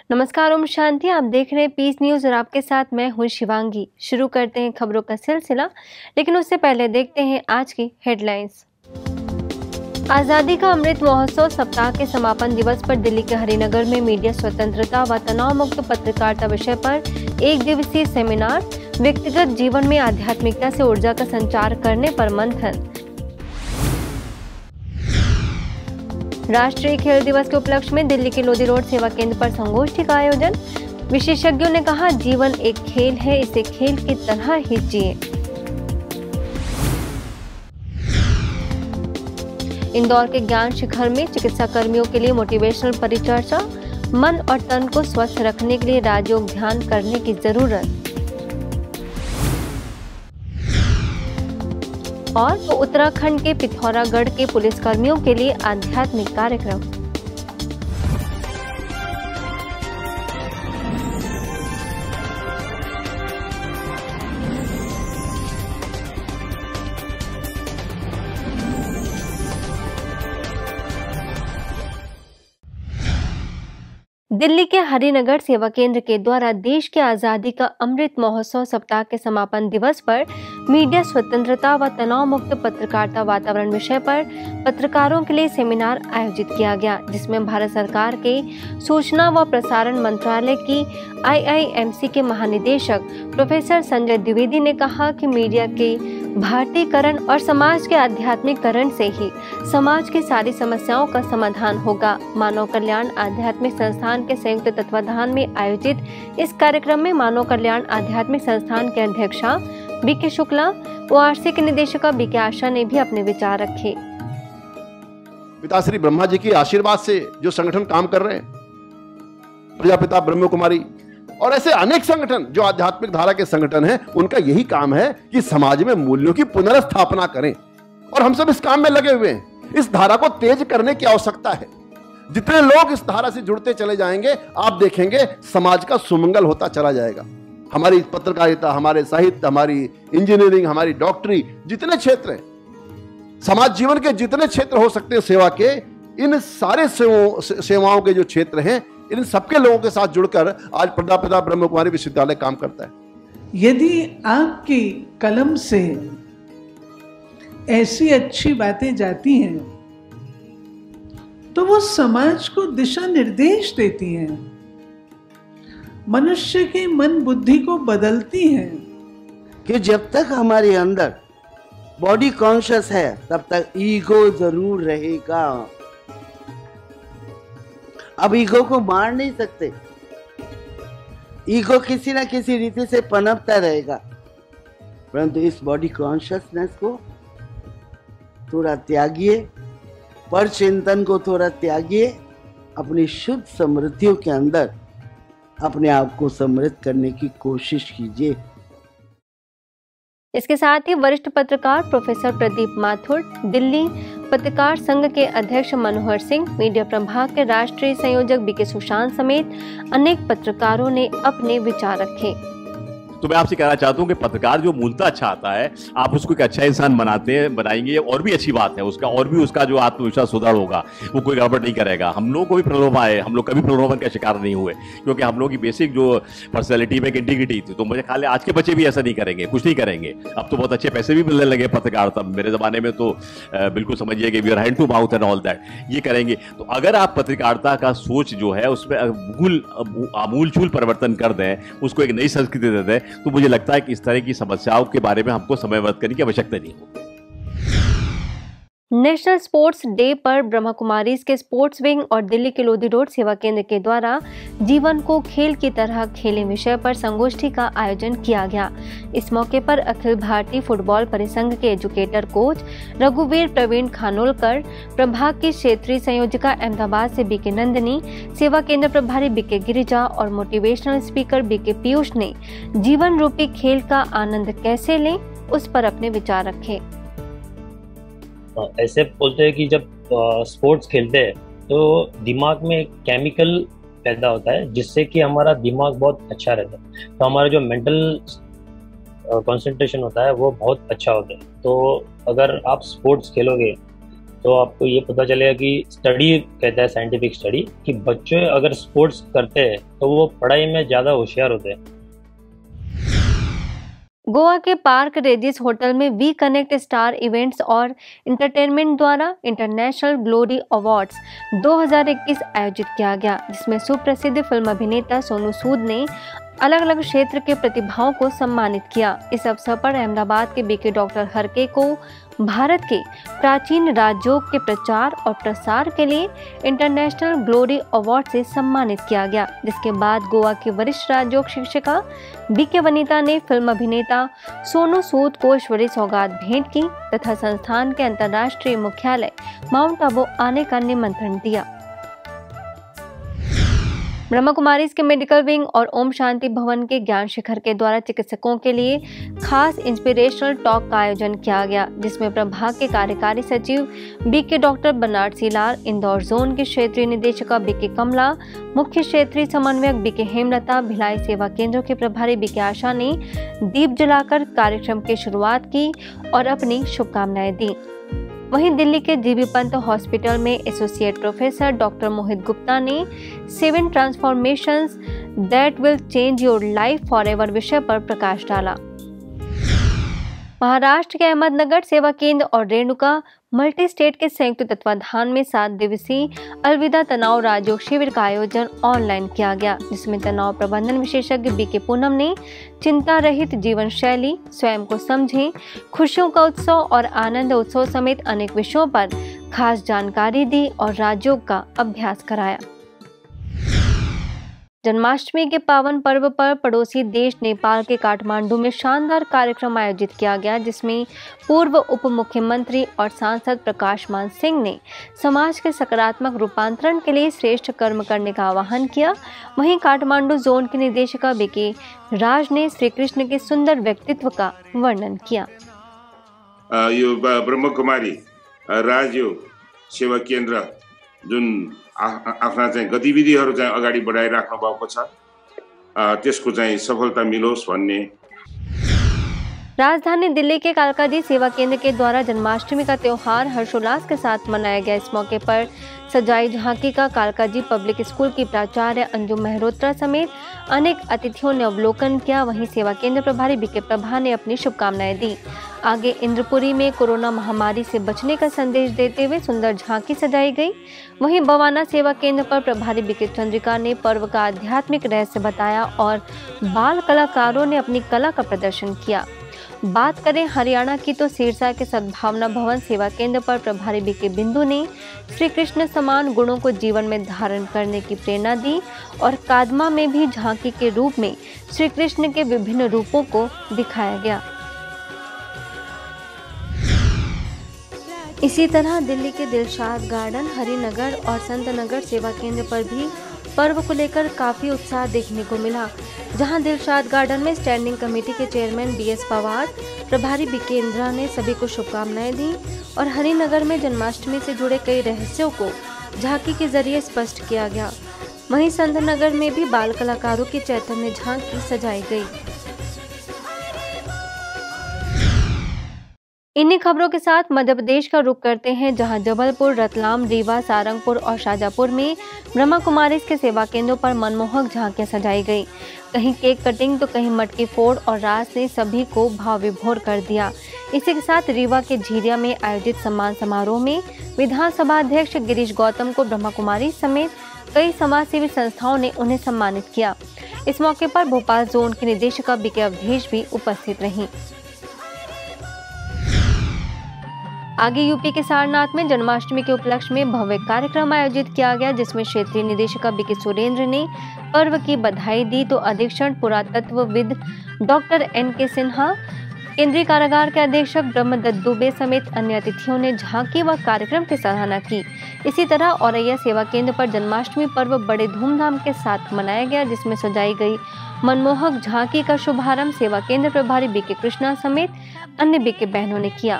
नमस्कार, ओम शांति। आप देख रहे हैं पीस न्यूज और आपके साथ मैं हूं शिवांगी। शुरू करते हैं खबरों का सिलसिला, लेकिन उससे पहले देखते हैं आज की हेडलाइंस। आजादी का अमृत महोत्सव सप्ताह के समापन दिवस पर दिल्ली के हरिनगर में मीडिया स्वतंत्रता व तनाव मुक्त पत्रकारिता विषय पर एक दिवसीय सेमिनार, व्यक्तिगत जीवन में आध्यात्मिकता से ऊर्जा का संचार करने पर मंथन। राष्ट्रीय खेल दिवस के उपलक्ष्य में दिल्ली के लोधी रोड सेवा केंद्र पर संगोष्ठी का आयोजन। विशेषज्ञों ने कहा, जीवन एक खेल है, इसे खेल की तरह ही जिए। इंदौर के ज्ञान शिखर में चिकित्सा कर्मियों के लिए मोटिवेशनल परिचर्चा। मन और तन को स्वस्थ रखने के लिए राजयोग ध्यान करने की जरूरत। और तो उत्तराखंड के पिथौरागढ़ के पुलिसकर्मियों के लिए आध्यात्मिक कार्यक्रम। दिल्ली के हरिनगर सेवा केंद्र के द्वारा देश की आजादी का अमृत महोत्सव सप्ताह के समापन दिवस पर मीडिया स्वतंत्रता व तनाव मुक्त पत्रकारिता वातावरण विषय पर पत्रकारों के लिए सेमिनार आयोजित किया गया, जिसमें भारत सरकार के सूचना व प्रसारण मंत्रालय की IIMC के महानिदेशक प्रोफेसर संजय द्विवेदी ने कहा कि मीडिया के भारतीयकरण और समाज के आध्यात्मिकरण से ही समाज की सारी समस्याओं का समाधान होगा। मानव कल्याण आध्यात्मिक संस्थान के संयुक्त तत्वाधान में आयोजित इस कार्यक्रम में मानव कल्याण आध्यात्मिक संस्थान के अध्यक्षा BK शुक्ला व RC के निदेशका BK आशा ने भी अपने विचार रखे। पिताश्री ब्रह्मा जी की आशीर्वाद से जो संगठन काम कर रहे हैं, प्रजापिता ब्रह्म कुमारी और ऐसे अनेक संगठन जो आध्यात्मिक धारा के संगठन हैं, उनका यही काम है कि समाज में मूल्यों की पुनर्स्थापना करें, और हम सब इस काम में लगे हुए हैं। इस धारा को तेज करने की आवश्यकता है। जितने लोग इस धारा से जुड़ते चले जाएंगे, आप देखेंगे समाज का सुमंगल होता चला जाएगा। हमारी पत्रकारिता, हमारे साहित्य, हमारी इंजीनियरिंग, हमारी डॉक्टरी, जितने क्षेत्र हैं, समाज जीवन के जितने क्षेत्र हो सकते हैं सेवा के, इन सारे सेवाओं के जो क्षेत्र हैं, इन सबके लोगों के साथ जुड़कर आज प्रजापिता ब्रह्म कुमारी विश्वविद्यालय काम करता है। यदि आपकी कलम से ऐसी अच्छी बातें जाती हैं तो वो समाज को दिशा निर्देश देती हैं, मनुष्य की मन बुद्धि को बदलती हैं। कि जब तक हमारे अंदर बॉडी कॉन्शियस है, तब तक ईगो जरूर रहेगा। अब ईगो को मार नहीं सकते, ईगो किसी ना किसी रीति से पनपता रहेगा, परंतु इस बॉडी कॉन्शियसनेस को थोड़ा त्यागिए, पर चिंतन को थोड़ा त्यागिए, अपनी शुद्ध समृद्धियों के अंदर अपने आप को समृद्ध करने की कोशिश कीजिए। इसके साथ ही वरिष्ठ पत्रकार प्रोफेसर प्रदीप माथुर, दिल्ली पत्रकार संघ के अध्यक्ष मनोहर सिंह, मीडिया प्रभाग के राष्ट्रीय संयोजक BK सुशांत समेत अनेक पत्रकारों ने अपने विचार रखे। तो मैं आपसे कहना चाहता हूं कि पत्रकार जो मूलतः अच्छा आता है, आप उसको एक अच्छा इंसान बनाएंगे और भी अच्छी बात है उसका, और भी उसका जो आत्मविश्वास सुदृढ़ होगा, वो कोई गड़बड़ नहीं करेगा। हम लोग को भी प्रलोभन आए, हम लोग कभी प्रलोभन का शिकार नहीं हुए, क्योंकि हम लोग की बेसिक जो पर्सनैलिटी में इंटीग्रिटी थी। तो मुझे ख्याल है आज के बच्चे भी ऐसा नहीं करेंगे, कुछ नहीं करेंगे। अब तो बहुत अच्छे पैसे भी मिलने लगे पत्रकार, तब मेरे ज़माने में तो बिल्कुल समझिए कि we are hand to mouth and all that, ये करेंगे। तो अगर आप पत्रकारिता का सोच जो है उसमें आमूलचूल परिवर्तन कर दें, उसको एक नई संस्कृति दे दें, तो मुझे लगता है कि इस तरह की समस्याओं के बारे में हमको समय व्यर्थ करने की आवश्यकता नहीं होगी। नेशनल स्पोर्ट्स डे पर ब्रह्मा कुमारीज के स्पोर्ट्स विंग और दिल्ली के लोधी रोड सेवा केंद्र के द्वारा जीवन को खेल की तरह खेलें विषय पर संगोष्ठी का आयोजन किया गया। इस मौके पर अखिल भारतीय फुटबॉल परिसंघ के एजुकेटर कोच रघुवीर प्रवीण खानोलकर, प्रभाग की क्षेत्रीय संयोजिका अहमदाबाद से BK नंदिनी, सेवा केंद्र प्रभारी BK गिरिजा और मोटिवेशनल स्पीकर BK पीयूष ने जीवन रूपी खेल का आनंद कैसे लें, उस पर अपने विचार रखे। ऐसे बोलते हैं कि जब स्पोर्ट्स खेलते हैं तो दिमाग में एक केमिकल पैदा होता है जिससे कि हमारा दिमाग बहुत अच्छा रहता है, तो हमारा जो मेंटल कंसंट्रेशन होता है वो बहुत अच्छा होता है। तो अगर आप स्पोर्ट्स खेलोगे तो आपको ये पता चलेगा कि स्टडी कहता है, साइंटिफिक स्टडी, कि बच्चे अगर स्पोर्ट्स करते हैं तो वो पढ़ाई में ज़्यादा होशियार होते हैं। गोवा के पार्क रेजिस होटल में वी कनेक्ट स्टार इवेंट्स और इंटरटेनमेंट द्वारा इंटरनेशनल ग्लोरी अवार्ड्स 2021 आयोजित किया गया, जिसमें सुप्रसिद्ध फिल्म अभिनेता सोनू सूद ने अलग अलग क्षेत्र के प्रतिभाओं को सम्मानित किया। इस अवसर पर अहमदाबाद के बीके डॉक्टर हरके को भारत के प्राचीन राजयोग के प्रचार और प्रसार के लिए इंटरनेशनल ग्लोरी अवार्ड से सम्मानित किया गया, जिसके बाद गोवा की वरिष्ठ राजयोग शिक्षिका बीके वनिता ने फिल्म अभिनेता सोनू सूद को ईश्वरीय सौगात भेंट की तथा संस्थान के अंतर्राष्ट्रीय मुख्यालय माउंट आबू आने का निमंत्रण दिया। ब्रह्मा कुमारीज के मेडिकल विंग और ओम शांति भवन के ज्ञान शिखर के द्वारा चिकित्सकों के लिए खास इंस्पिरेशनल टॉक का आयोजन किया गया, जिसमें प्रभाग के कार्यकारी सचिव बीके डॉक्टर बनारसी लाल, इंदौर जोन के क्षेत्रीय निदेशक बीके कमला, मुख्य क्षेत्रीय समन्वयक बीके हेमलता, भिलाई सेवा केंद्रों के प्रभारी बीके आशा ने दीप जलाकर कार्यक्रम की शुरुआत की और अपनी शुभकामनाएं दी। वहीं दिल्ली के जीबी पंत हॉस्पिटल में एसोसिएट प्रोफेसर डॉक्टर मोहित गुप्ता ने 7 transformations that will change your life forever विषय पर प्रकाश डाला। महाराष्ट्र के अहमदनगर सेवा केंद्र और रेणुका मल्टी स्टेट के संयुक्त तत्वाधान में 7 दिवसीय अलविदा तनाव राजयोग शिविर का आयोजन ऑनलाइन किया गया, जिसमें तनाव प्रबंधन विशेषज्ञ बीके पूनम ने चिंता रहित जीवन शैली, स्वयं को समझें, खुशियों का उत्सव और आनंद उत्सव समेत अनेक विषयों पर खास जानकारी दी और राजयोग का अभ्यास कराया। जन्माष्टमी के पावन पर्व पर पड़ोसी देश नेपाल के काठमांडू में शानदार कार्यक्रम आयोजित किया गया, जिसमें पूर्व उप मुख्यमंत्री और सांसद प्रकाश मान सिंह ने समाज के सकारात्मक रूपांतरण के लिए श्रेष्ठ कर्म करने का आह्वान किया। वहीं काठमांडू जोन के निदेशक बीके राज ने श्री कृष्ण के सुंदर व्यक्तित्व का वर्णन किया। यो ब्रह्म कुमारी राजयोग सेवा केन्द्र जुन आफ्ना चाहिँ गतिविधिहरू चाहिँ अगाडि बढाइराख्नु भएको छ, त्यसको चाहिँ सफलता मिलोस् भन्ने। राजधानी दिल्ली के कालकाजी सेवा केंद्र के द्वारा जन्माष्टमी का त्योहार हर्षोल्लास के साथ मनाया गया। इस मौके पर सजाई झांकी का कालकाजी पब्लिक स्कूल की प्राचार्य अंजुम मेहरोत्रा समेत अनेक अतिथियों ने अवलोकन किया। वहीं सेवा केंद्र प्रभारी बीके प्रभा ने अपनी शुभकामनाएं दी। आगे इंद्रपुरी में कोरोना महामारी से बचने का संदेश देते हुए सुंदर झांकी सजाई गई। वहीं बवाना सेवा केंद्र पर प्रभारी बीके चंद्रिका ने पर्व का आध्यात्मिक रहस्य बताया और बाल कलाकारों ने अपनी कला का प्रदर्शन किया। बात करें हरियाणा की तो सिरसा के सद्भावना भवन सेवा केंद्र पर प्रभारी बीके बिंदु ने श्री कृष्ण समान गुणों को जीवन में धारण करने की प्रेरणा दी और कादमा में भी झांकी के रूप में श्री कृष्ण के विभिन्न रूपों को दिखाया गया। इसी तरह दिल्ली के दिलशाद गार्डन, हरिनगर और संत नगर सेवा केंद्र पर भी पर्व को लेकर काफी उत्साह देखने को मिला, जहां दिलशाद गार्डन में स्टैंडिंग कमेटी के चेयरमैन बीएस पवार, प्रभारी बीके इंदिरा ने सभी को शुभकामनाएं दी और हरिनगर में जन्माष्टमी से जुड़े कई रहस्यों को झांकी के जरिए स्पष्ट किया गया। वहीं संत नगर में भी बाल कलाकारों की चैतन्य झांकी सजाई गई। इन्हीं खबरों के साथ मध्य प्रदेश का रुख करते हैं, जहां जबलपुर, रतलाम, रीवा, सारंगपुर और शाजापुर में ब्रह्मा कुमारीज के सेवा केंद्रों पर मनमोहक झांकियां सजाई गई। कहीं केक कटिंग तो कहीं मटकी फोड़ और रास ने सभी को भाव विभोर कर दिया। इसी के साथ रीवा के झीरिया में आयोजित सम्मान समारोह में विधानसभा अध्यक्ष गिरीश गौतम को ब्रह्मा कुमारी समेत कई समाजसेवी संस्थाओं ने उन्हें सम्मानित किया। इस मौके पर भोपाल जोन की निदेशक बीके अवधेश भी उपस्थित रहीं। आगे यूपी के सारनाथ में जन्माष्टमी के उपलक्ष्य में भव्य कार्यक्रम आयोजित किया गया, जिसमें क्षेत्रीय निदेशक बीके सुरेंद्र ने पर्व की बधाई दी तो अधीक्षण पुरातत्वविद डॉक्टर एन.के. सिन्हा, केंद्रीय कारागार के अधीक्षक ब्रह्मदत्त दुबे समेत अन्य अतिथियों ने झांकी व कार्यक्रम की सराहना की। इसी तरह औरैया सेवा केंद्र पर जन्माष्टमी पर्व बड़े धूमधाम के साथ मनाया गया, जिसमें सजाई गई मनमोहक झांकी का शुभारंभ सेवा केंद्र प्रभारी बीके कृष्णा समेत अन्य बीके बहनों ने किया।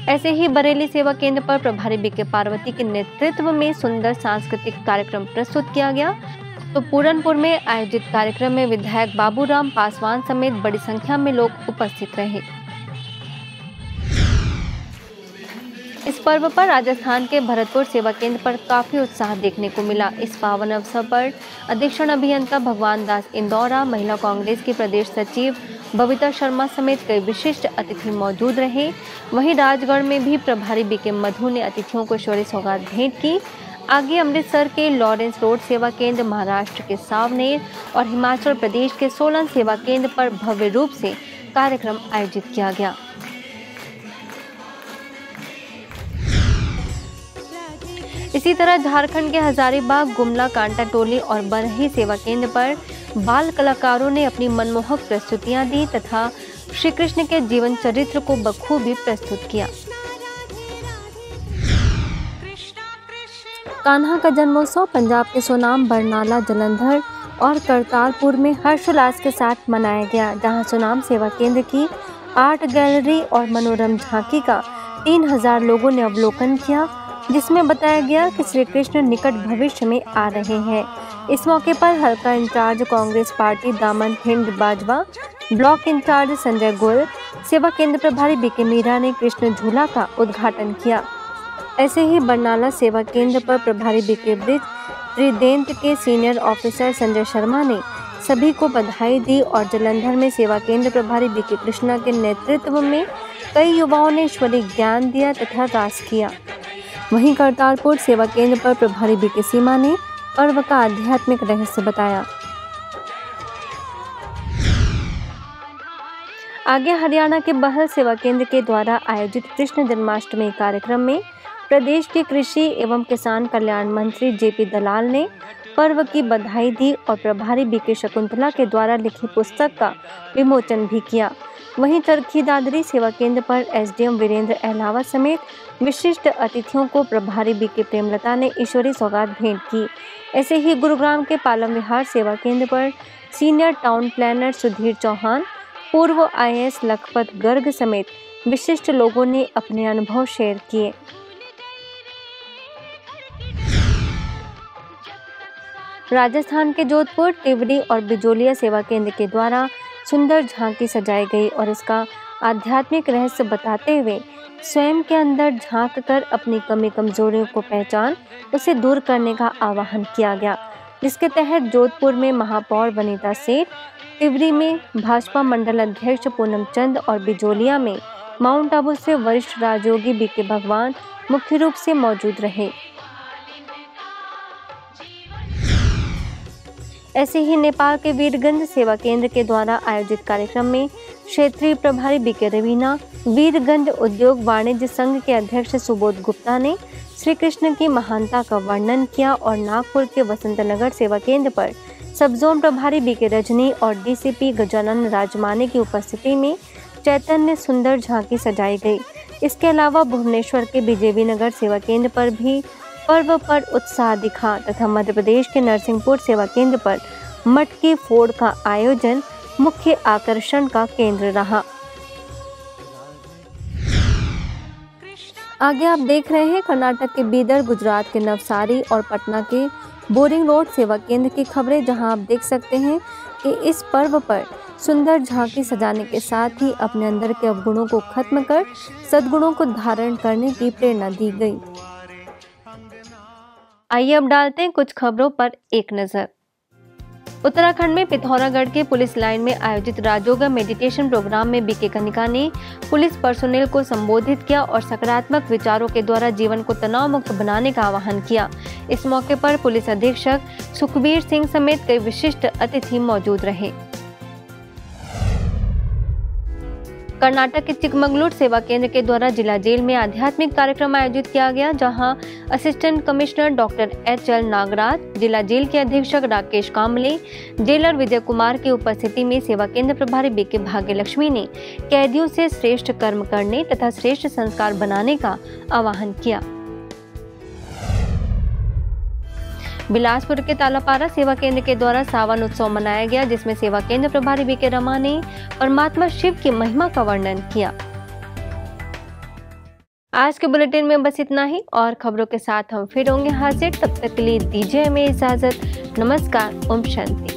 ऐसे ही बरेली सेवा केंद्र पर प्रभारी बीके पार्वती के नेतृत्व में सुंदर सांस्कृतिक कार्यक्रम प्रस्तुत किया गया। तो पूरनपुर में आयोजित कार्यक्रम में विधायक बाबूराम पासवान समेत बड़ी संख्या में लोग उपस्थित रहे। इस पर्व पर राजस्थान के भरतपुर सेवा केंद्र पर काफी उत्साह देखने को मिला। इस पावन अवसर पर अधीक्षण अभियंता भगवान दास इंदौरा, महिला कांग्रेस की प्रदेश सचिव बबीता शर्मा समेत कई विशिष्ट अतिथि मौजूद रहे। वहीं राजगढ़ में भी प्रभारी बीके मधु ने अतिथियों को ईश्वरीय सौगात भेंट की। आगे अमृतसर के लॉरेंस रोड सेवा केंद्र, महाराष्ट्र के सावनेर और हिमाचल प्रदेश के सोलन सेवा केंद्र पर भव्य रूप से कार्यक्रम आयोजित किया गया। इसी तरह झारखंड के हजारीबाग, गुमला, कांटा टोली और बरही सेवा केंद्र पर बाल कलाकारों ने अपनी मनमोहक प्रस्तुतियां दी तथा श्री कृष्ण के जीवन चरित्र को बखूबी प्रस्तुत किया। कान्हा का जन्मोत्सव पंजाब के सोनाम, बरनाला, जलंधर और करतारपुर में हर्षोल्लास के साथ मनाया गया, जहां सोनाम सेवा केंद्र की आर्ट गैलरी और मनोरम झांकी का 3000 लोगों ने अवलोकन किया, जिसमें बताया गया कि श्री कृष्ण निकट भविष्य में आ रहे हैं। इस मौके पर हल्का इंचार्ज कांग्रेस पार्टी दामन हिंद बाजवा, ब्लॉक इंचार्ज संजय गोयल, सेवा केंद्र प्रभारी बीके मीरा ने कृष्ण झूला का उद्घाटन किया। ऐसे ही बरनाला सेवा केंद्र पर प्रभारी बीके ब्रिज त्रिदेंत के सीनियर ऑफिसर संजय शर्मा ने सभी को बधाई दी और जलंधर में सेवा केंद्र प्रभारी बीके कृष्णा के नेतृत्व में कई युवाओं ने ईश्वरीय ज्ञान दिया तथा रास किया। वहीं करतारपुर सेवा केंद्र पर प्रभारी बीके सीमा ने पर्व का आध्यात्मिक रहस्य बताया। आगे हरियाणा के बहल सेवा केंद्र के द्वारा आयोजित कृष्ण जन्माष्टमी कार्यक्रम में प्रदेश के कृषि एवं किसान कल्याण मंत्री जेपी दलाल ने पर्व की बधाई दी और प्रभारी बीके शकुंतला के द्वारा लिखी पुस्तक का विमोचन भी किया। वहीं चरखी दादरी सेवा केंद्र पर एसडीएम वीरेंद्र अहलावत समेत विशिष्ट अतिथियों को प्रभारी बीके प्रेमलता ने ईश्वरीय सौगात भेंट की। ऐसे ही गुरुग्राम के पालम विहार सेवा केंद्र पर senior town planner Sudhir Chauhan, पूर्व IAS लखपत गर्ग समेत विशिष्ट लोगों ने अपने अनुभव शेयर किए। राजस्थान के जोधपुर, टिवरी और बिजोलिया सेवा केंद्र के द्वारा सुंदर झांकी सजाई गई और इसका आध्यात्मिक रहस्य बताते हुए स्वयं के अंदर झांक कर अपनी कमी कमजोरियों को पहचान उसे दूर करने का आह्वान किया गया, जिसके तहत जोधपुर में महापौर वनीता सेठ, टिवरी में भाजपा मंडल अध्यक्ष पूनम चंद और बिजोलिया में माउंट आबू से वरिष्ठ राजयोगी बीके भगवान मुख्य रूप से मौजूद रहे। ऐसे ही नेपाल के वीरगंज सेवा केंद्र के द्वारा आयोजित कार्यक्रम में क्षेत्रीय प्रभारी बीके रवीना, वीरगंज उद्योग वाणिज्य संघ के अध्यक्ष सुबोध गुप्ता ने श्री कृष्ण की महानता का वर्णन किया और नागपुर के वसंतनगर सेवा केंद्र पर सब जोन प्रभारी बीके रजनी और डीसीपी गजानन राजमाने की उपस्थिति में चैतन्य सुंदर झांकी सजाई गई। इसके अलावा भुवनेश्वर के बीजेपी नगर सेवा केंद्र पर भी पर्व पर उत्साह दिखा तथा मध्य प्रदेश के नरसिंहपुर सेवा केंद्र पर मटकी फोड़ का आयोजन मुख्य आकर्षण का केंद्र रहा। आगे आप देख रहे हैं कर्नाटक के बीदर, गुजरात के नवसारी और पटना के बोरिंग रोड सेवा केंद्र की खबरें, जहां आप देख सकते हैं कि इस पर्व पर सुंदर झांकी सजाने के साथ ही अपने अंदर के अवगुणों को खत्म कर सद्गुणों को धारण करने की प्रेरणा दी गई। आइए अब डालते हैं कुछ खबरों पर एक नजर। उत्तराखंड में पिथौरागढ़ के पुलिस लाइन में आयोजित राजयोगा मेडिटेशन प्रोग्राम में बीके कनिका ने पुलिस पर्सोनेल को संबोधित किया और सकारात्मक विचारों के द्वारा जीवन को तनाव मुक्त बनाने का आह्वान किया। इस मौके पर पुलिस अधीक्षक सुखबीर सिंह समेत कई विशिष्ट अतिथि मौजूद रहे। कर्नाटक के चिकमगलूर सेवा केंद्र के द्वारा जिला जेल में आध्यात्मिक कार्यक्रम आयोजित किया गया, जहां assistant commissioner doctor HL Nagaraj, जिला जेल के अधीक्षक राकेश कामले, जेलर विजय कुमार की उपस्थिति में सेवा केंद्र प्रभारी बीके भाग्यलक्ष्मी ने कैदियों से श्रेष्ठ कर्म करने तथा श्रेष्ठ संस्कार बनाने का आह्वान किया। बिलासपुर के तालापारा सेवा केंद्र के द्वारा सावन उत्सव मनाया गया, जिसमें सेवा केंद्र प्रभारी बीके रमा ने परमात्मा शिव की महिमा का वर्णन किया। आज के बुलेटिन में बस इतना ही और खबरों के साथ हम फिर होंगे हाजिर। तब तक के लिए दीजिए हमें इजाजत। नमस्कार। ओम शांति।